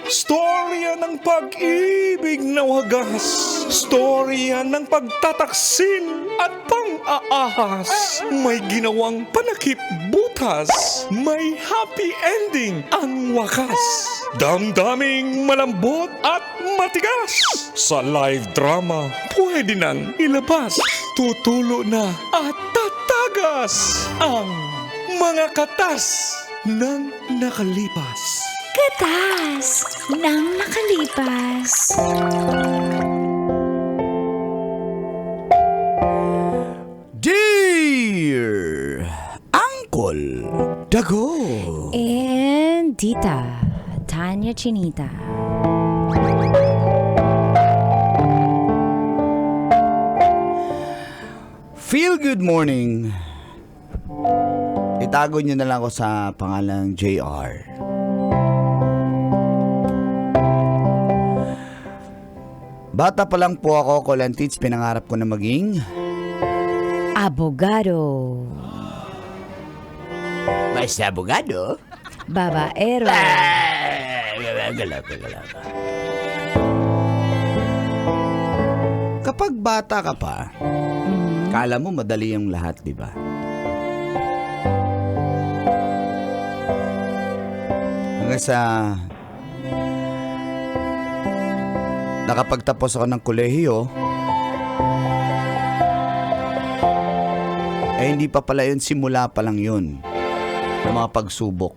Storya ng pag-ibig na wagas. Storya ng pagtataksil at pang-aahas. May ginawang panakip butas. May happy ending ang wakas. Damdaming malambot at matigas. Sa live drama, pwede nang ilabas. Tutulo na at tatagas ang mga katas ng nakalipas. Katas ng nakalipas. Dear Uncle Dago And Tita Tanya Chinita. Feel good morning. Itago niyo na lang ako sa pangalang JR. Bata pa lang po ako, Kolantits, pinangarap ko na maging Abogado. basta abogado. Babaero. Galaw. Kapag bata ka pa, kala mo madali yung lahat, di ba? Hanggang sa nakapagtapos ako ng kolehiyo, hindi pa pala yun, simula pa lang yun ng mga pagsubok.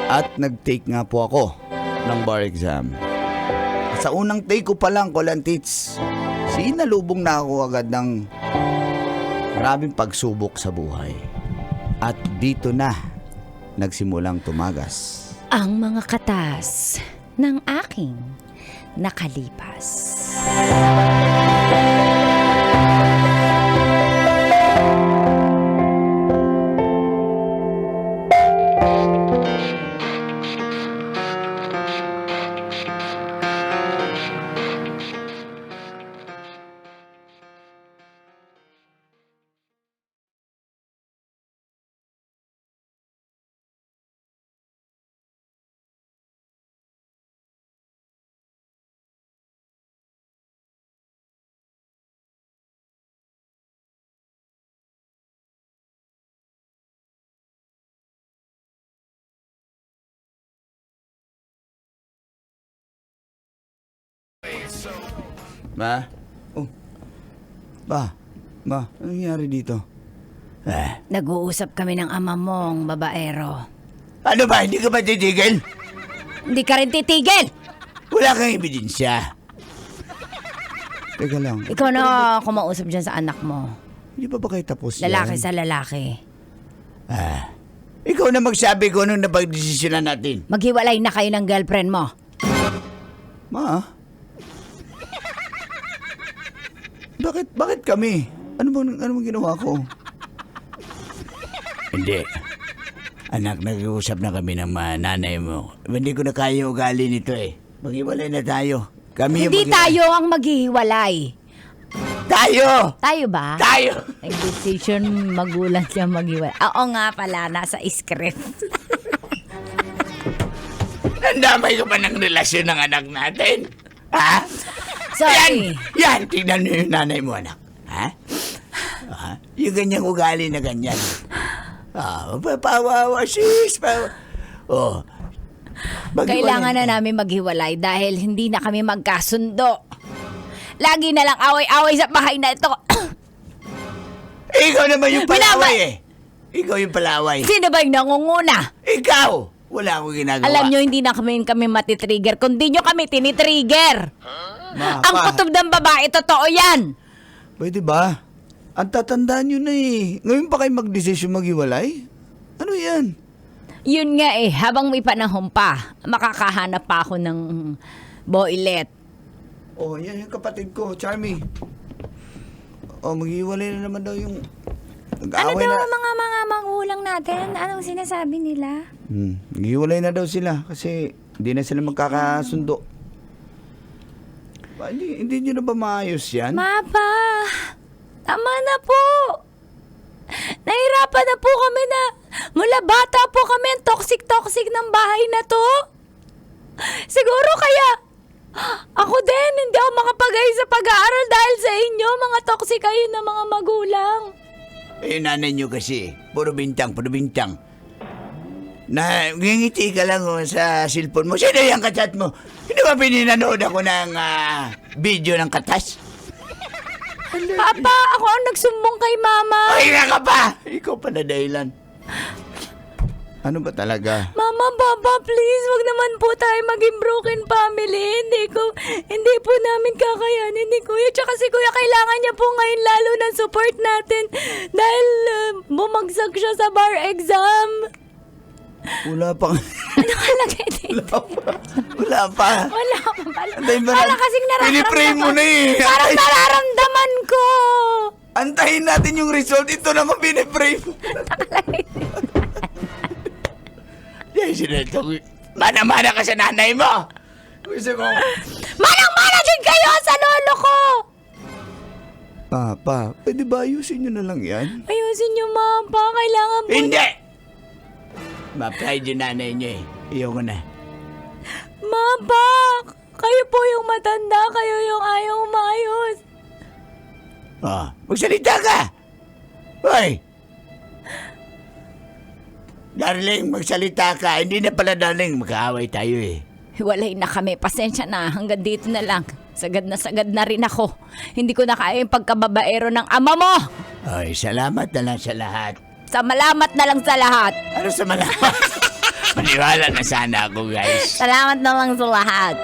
At nag-take nga po ako ng bar exam. At sa unang take ko pa lang, Kolantits, sinalubong na ako agad ng maraming pagsubok sa buhay. At dito na nagsimulang tumagas Ang mga katas ng aking nakalipas. Ba? Oh. Ba? Anong nangyari dito? Nag-uusap kami ng ama mong babaero. Ano ba? Hindi ka ba titigil? Hindi ka rin titigil! Wala kang ebidensya. Teka lang. Ikaw na kumausap dyan sa anak mo. Hindi pa ba kayo tapos Lalaki yan? sa lalaki. Ikaw na magsabi ko anong napagdesisyonan natin. Maghiwalay na kayo ng girlfriend mo. Ma? Bakit kami? Ano bang ginawa ko? Hindi. Anak, nag-uusap na kami ng nanay mo. Hindi ko na kaya ugali nito eh. Maghiwalay na tayo. Kami Hindi tayo ang maghihiwalay. Tayo! Tayo ba? Tayo! Nag-decision magulang siya maghiwalay. Oo nga pala, nasa script. Nandamay ko pa ng relasyon ng anak natin? Ha? Sorry. Yan! Tignan mo yung nanay mo, anak. Ha? Yung ganyang ugali na ganyan. Papawawa, sis. Oh. Kailangan na namin maghiwalay dahil hindi na kami magkasundo. Lagi na lang away-away sa bahay na ito. Ikaw naman yung palaway eh. Ikaw yung palaway. Sino ba yung nangunguna? Ikaw! Wala akong ginagawa. Alam nyo, hindi na kami matitrigger, kundi nyo kami tinitrigger. Ang kutob ng babae, totoo yan. Pwede ba? Ang tatandaan nyo na eh. Ngayon pa kayo magdesisyon maghiwalay? Ano yan? Yun nga eh, habang may panahon pa, makakahanap pa ako ng boylet. Oh, yan yung kapatid ko, Charmy. Oh, maghiwalay na naman daw yung... Ano Nag-aaway daw na. ang mga magulang natin? Anong sinasabi nila? Maghiwalay na daw sila kasi hindi na sila magkakasundo. Hindi nyo na ba maayos yan? Mapa, tama na po. Nahirapan na po kami na Mula bata po kami ang toxic-toxic ng bahay na to. Siguro kaya ako din, hindi ako makapagay sa pag-aaral dahil sa inyo, mga toxic kayo na mga magulang. Eh, nanay nyo kasi, puro bintang. Ngingiti ka lang sa cellphone mo. Sino yung kachat mo? Hindi ba pininanood ako ng video ng katas? Papa, ako ang nagsumbong kay Mama. Ay, ka pa! Ikaw pala dahilan. Ano ba talaga? Mama, Papa, please, wag naman po tayo maging broken family. Hindi po namin kakayanin ni Kuya. Tsaka si Kuya, kailangan niya po ngayon lalo ng support natin dahil bumagsak siya sa bar exam. Wala pa. Ano ka lagay dito? Wala pa. Wala pa pala. Antay mo Parang kasing Pinipray mo na eh. Parang nararamdaman ko. Antayin natin yung result. Ito naman pinipray mo. Yan sinito. Mana-mana ka sa nanay mo. Gusto mo. Manang-mana din kayo sa lolo ko. Papa, pwede ba ayusin nyo na lang yan? Ayusin niyo, Mama. Kailangan po. Hindi! Ma-pride yung nanay niya eh. Iyoko na. Mama, kayo po yung matanda. Kayo yung ayaw umayos. Magsalita ka! Hoy! Darling, magsalita ka. Hindi na pala, darling. Magkaaway tayo eh. Hiwalay na kami. Pasensya na. Hanggang dito na lang. Sagad na rin ako. Hindi ko na kaya yung pagkababaero ng ama mo. Ay, salamat na lang sa lahat. Malamat na lang sa lahat. Ano sa malamat? Maniwala na sana ako, guys. Salamat na lang sa lahat.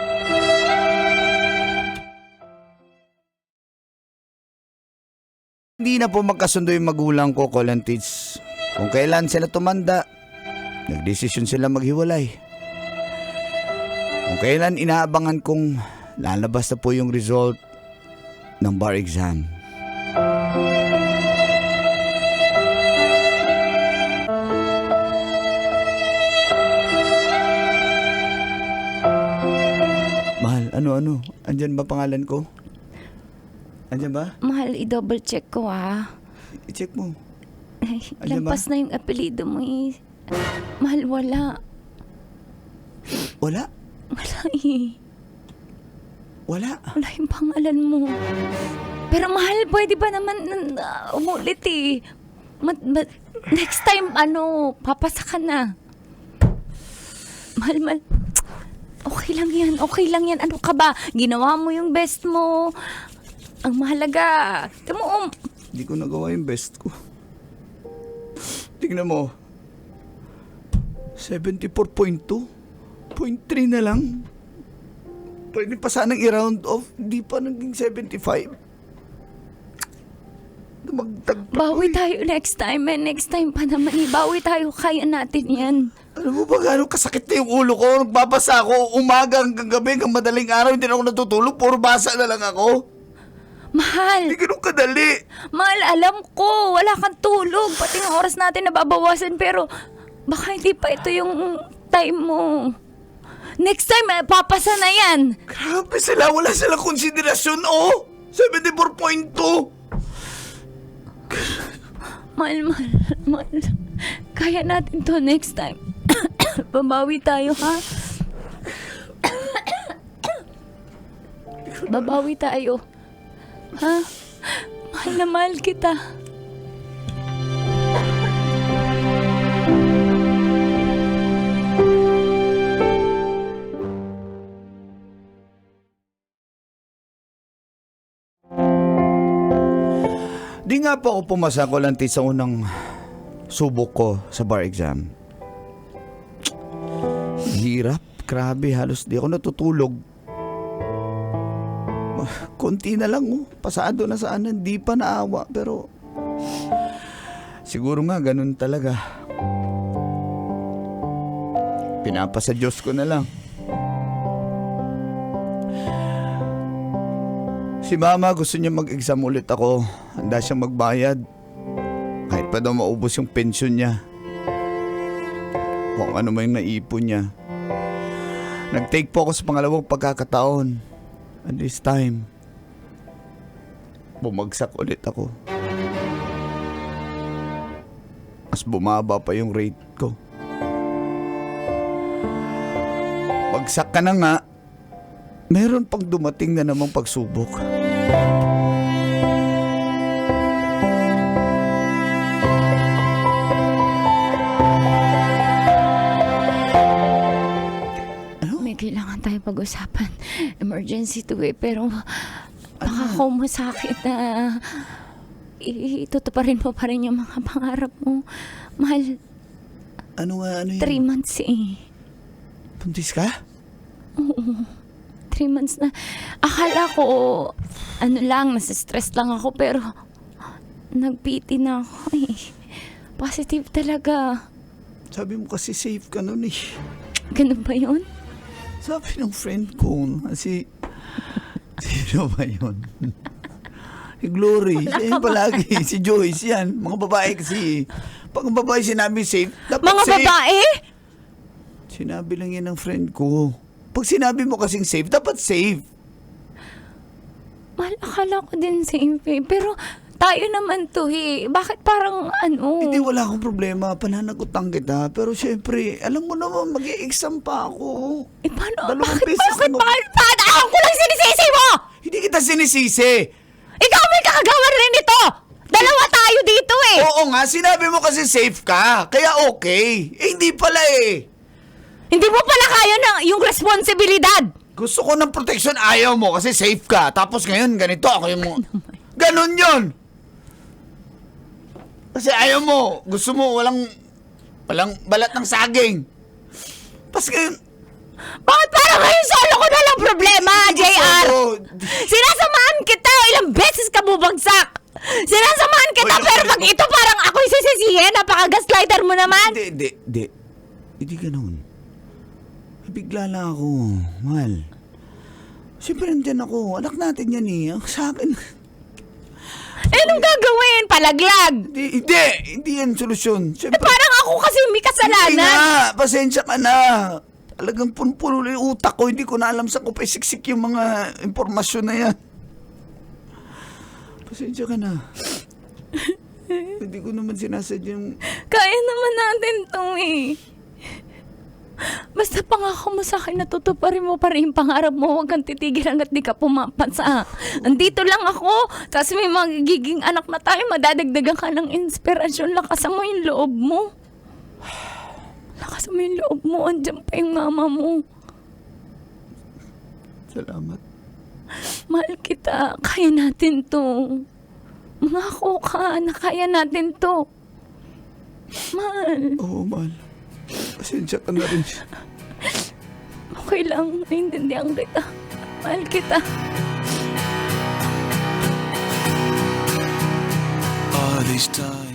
Hindi na po magkasundo yung magulang ko, Colantits. Kung kailan sila tumanda, nagdesisyon sila maghiwalay. Kung kailan inaabangan kong lalabas na po yung result ng bar exam. Mahal, ano? Andyan ba pangalan ko? Andyan ba? Mahal, i-double check ko I-check mo. Ay, Andyan lampas na yung apelido mo eh. Mahal, wala. Wala? Wala eh. Wala. Wala yung pangalan mo. Pero mahal, pwede ba naman umulit eh. Next time, papasa ka na. Mahal. Okay lang yan. Ano ka ba? Ginawa mo yung best mo. Ang mahalaga. Tamo, Hindi ko nagawa yung best ko. Tingnan mo. 74.2? 0.3 na lang. Pwede pa sanang i-round off. Di pa naging 75. bawi tayo next time. Next time pa naman eh. Bawi tayo. Kaya natin yan. Alam mo ba gano'ng kasakit na yung ulo ko? Nagbabasa ako umaga hanggang gabi hanggang madaling araw. Hindi na ako natutulog. Puro basa na lang ako. Mahal. Hindi ganun kadali. Mahal, alam ko. Wala kang tulog. Pati ang oras natin nababawasan. Pero baka hindi pa ito yung time mo. Next time, papasa na yan. Grabe sila. Wala silang konsiderasyon. Oh! 74.2. Mahal. Kaya natin to next time. Babawi tayo, ha? Babawi tayo. Ha? Mahal na mahal kita. Di nga po ako pumasa ko lang sa unang subok ko sa bar exam. Hirap. Grabe, halos di ako natutulog. Konti na lang, pasado na sana, hindi pa naawa. Pero siguro nga ganun talaga. Pinapasa Diyos ko na lang. Si Mama gusto niya mag-exam ulit ako. Handa siyang magbayad. Kahit pa daw maubos yung pensyon niya. Kung ano man yung naipon niya. Nag-take po ako sa pangalawang pagkakataon. And this time, bumagsak ulit ako. mas bumaba pa yung rate ko. Bagsak ka na nga, meron pang dumating na namang pagsubok. May kailangan tayo pag-usapan. Emergency to pero baka kung masakit na itutuparin mo pa rin yung mga pangarap mo. Mahal, Ano 3 yun? months eh. Buntis ka? 3 months na. Akala ko, nasa-stress lang ako, pero nag-PT na ako eh. Positive talaga. Sabi mo kasi safe ka nun eh. Ganun ba yun? Sabi ng friend ko, sino ba yun? Si Glory, siya yun palagi. Si Joyce yan. Mga babae kasi. Pag ang babae sinabi safe, dapat Mga safe. babae? Sinabi lang yan ng friend ko. Pag sinabi mo kasing safe, dapat safe. Mahal, akala ko din safe eh. Pero tayo naman to eh. Bakit parang Hindi, wala akong problema. Pananagutan kita. Pero syempre, alam mo naman, mag-i-exam pa ako. Eh paano? Dalawang Bakit? beses Bakit? na Bakit? Ako ko lang sinisisi mo! Hindi kita sinisisi. Ikaw may kakagawan rin ito! Dalawa tayo dito eh! Oo nga, sinabi mo kasi safe ka. Kaya okay. Eh, hindi pala eh. Hindi mo pala kaya yung responsibilidad! Gusto ko ng protection, ayaw mo kasi safe ka. Tapos ngayon, ganito ako yung... Ganon yun! Kasi ayaw mo. Gusto mo walang balat ng saging. Tapos ngayon... Bakit parang ngayon solo ko na lang problema, JR? solo. Sinasamahan kita! Ilang beses ka bubagsak! Sinasamahan kita, Oy, pero oy, pag ito parang ako'y sisisihin, napaka-gaslighter mo naman! Hindi. Hindi ganon. Bigla lang ako, mahal. Siyempre nandyan ako. Anak natin yan eh. Ang sa akin... Eh, anong gagawin? Palaglag! Hindi yan solusyon. Eh, Siyempre, parang ako kasi may hindi kasalanan! na. Pasensya ka na. Talagang puno yung utak ko. Hindi ko na alam saan ko pa isiksik yung mga impormasyon na yan. Pasensya ka na. Hindi ko naman sinasadyang... Kaya naman natin to eh. Basta pangako mo sa akin na tutuparin mo pa rin yung pangarap mo. Huwag kang titigil hanggat di ka pumapansa. Andito lang ako. Tapos may magiging anak na tayo. Madadagdagan ka ng inspirasyon. Lakasan mo yung loob mo. Lakasan mo yung loob mo. Andiyan pa yung mama mo. Salamat. Mahal kita. Kaya natin to. Mangako ka na kaya natin to. Mahal. Oo, mahal. Pasensya ka na rin. Okay lang. Naintindihan kita. Mahal kita. All these times.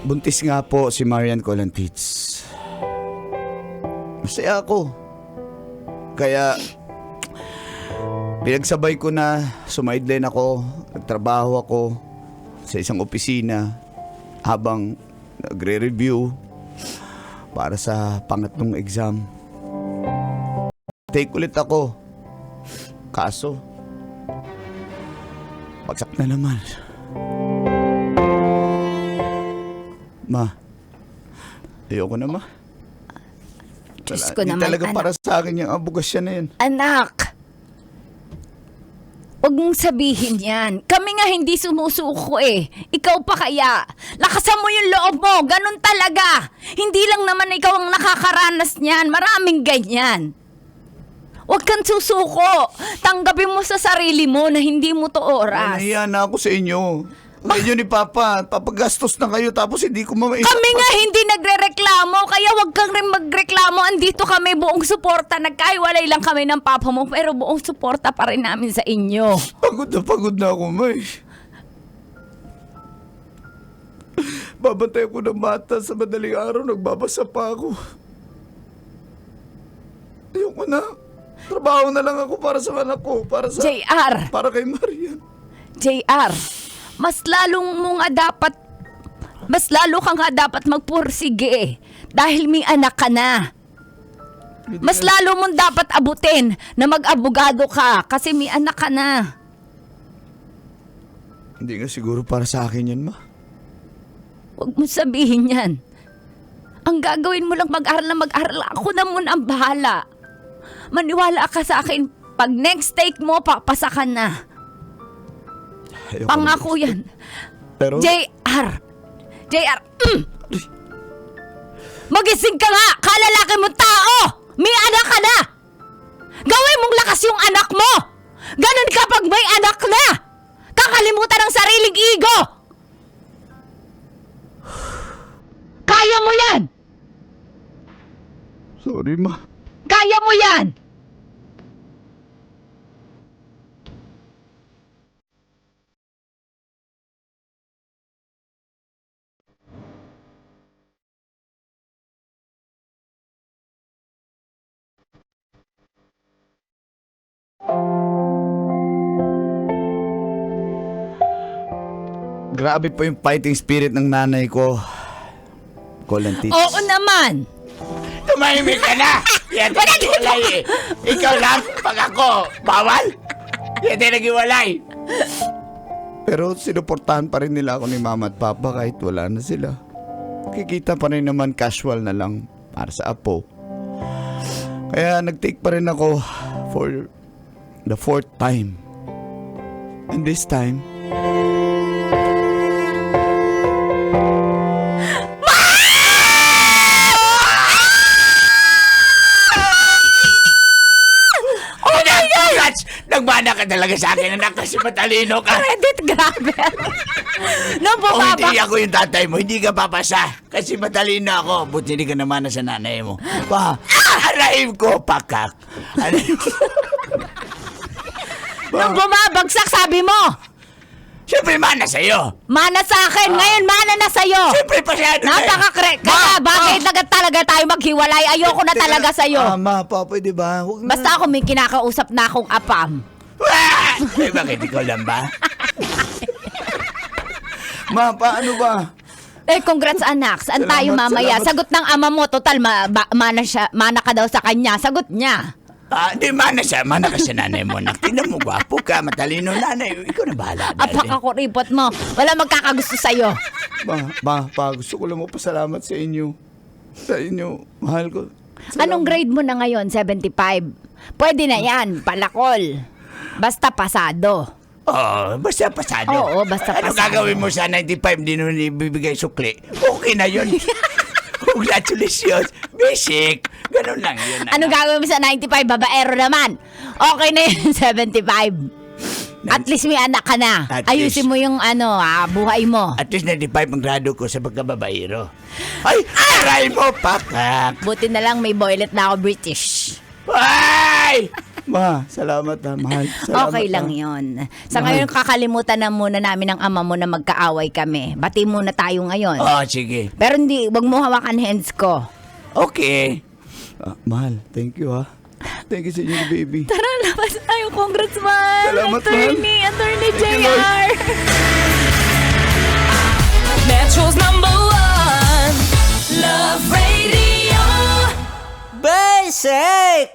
Buntis nga po si Marian Colantits. Masaya ako. Kaya pinagsabay ko na sumideline ako, nagtrabaho ako sa isang opisina habang nagre-review para sa pangatlong exam. Take ulit ako. Kaso, bagsak na naman. Ma, ayoko na, ma. Diyos ko Di naman, talaga anak. para sa akin yung abogasya na yan. Anak! Huwag mong sabihin yan. Kami nga hindi sumusuko eh. Ikaw pa kaya. Lakasan mo yung loob mo. Ganun talaga. Hindi lang naman ikaw ang nakakaranas niyan. Maraming ganyan. Huwag kang susuko. Tanggapin mo sa sarili mo na hindi mo to oras. Nahiya na ako sa inyo. Sa inyo ni Papa, papagastos na kayo tapos hindi ko Kami nga hindi nagre-reklamo, kaya wag kang rin magreklamo. Andito kami buong suporta. Nagkaiwalay lang kami ng papa mo, pero buong suporta pa rin namin sa inyo. Pagod na ako, May. Babantay ako ng bata sa madaling araw, nagbabasa pa ako. Ayoko na. Trabaho na lang ako para sa anak ko. Para kay Marian. JR, mas lalo ka nga dapat magpursige dahil may anak ka na. Mas lalo mong dapat abutin na mag-abogado ka kasi may anak ka na. Hindi nga siguro para sa akin yan, Ma. Huwag mo sabihin yan. Ang gagawin mo lang mag-aral na mag-aral. Ako na muna ang bahala. Maniwala ka sa akin. Pag next take mo, papasa ka na. Ayoko Pangako na. yan. Pero... JR! Magising ka nga! Kalalaki mong tao! May anak ka na! Gawin mong lakas yung anak mo! Ganon kapag may anak na! Kakalimutan ang sariling ego! Kaya mo yan! Sorry, Ma. Kaya mo yan! Grabe po yung fighting spirit ng nanay ko. Tits. Oo naman! Tumahimik ka na! Yan tayo naghiwalay eh. Ikaw lang, pag ako, bawal? Yan tayo naghiwalay. Pero sinuportahan pa rin nila ako ni Mama at Papa kahit wala na sila. Kikita pa rin naman casual na lang para sa apo. Kaya nag-take pa rin ako for the 4th time. And this time... Nagmana ka talaga sa akin, anak, kasi matalino ka. Credit, grabe! No, Kung bumaba. hindi ako yung tatay mo, hindi ka papasa. Kasi matalino ako. Buti hindi ka naman sa nanay mo. Pa, arahim ko, pakak. Arahim ko. Nung bumabagsak, sabi mo, Siyempre, mana sa'yo. mana sa akin, ngayon mana na sa'yo. Siyempre, pasyado na. Kaya bakit talaga tayo maghiwalay? Ayoko na talaga sa'yo. Ma, Pa, pwede ba? Huwag na. Basta ako may kinakausap na akong apam. Eh, bakit ikaw lang ba? Ma, paano ba? Eh, congrats anak. Saan Salamat, tayo mamaya? salamat. Sagot ng ama mo, total, mana ka daw sa kanya. Sagot niya. Di mana siya. Mana ka sa nanay mo. Nak, tingnan mo, gwapo ka, matalino nanay. Ikaw na bahala. Apak ako ripot mo. Wala magkakagusto sa'yo. Pa, gusto ko lang magpasalamat sa inyo. Sa inyo, mahal ko. Anong grade mo na ngayon? 75? Pwede na yan, palakol. Basta pasado. Oo, basta pasado. Oo, basta Ano pasado. gagawin mo sa 95, di nun ibibigay sukli? Okay na yun. Congratulations. Basic. Ganun lang yun. Ano gagawin mo sa 95? Babaero naman. Okay na yun, 75. At least may anak ka na. At Ayusin least. mo yung buhay mo. At least 95 ang grado ko sa pagkababaero. Ay, aray mo, pakak. Buti na lang may boylet na ako British. Ay! Ma, salamat ha, mahal. Salamat, Okay lang ha. yon. Sa ngayon, kakalimutan na muna namin ng ama mo na magkaaway kami. Bati muna tayo ngayon. Oh, sige. Pero wag mo hawakan hands ko. Okay. Mahal, thank you ha. Thank you sa inyo, baby. Tara, labas tayo. Congrats, man. Salamat, Attorney Thank you, JR. Metro's #1 Love Radio. Basic!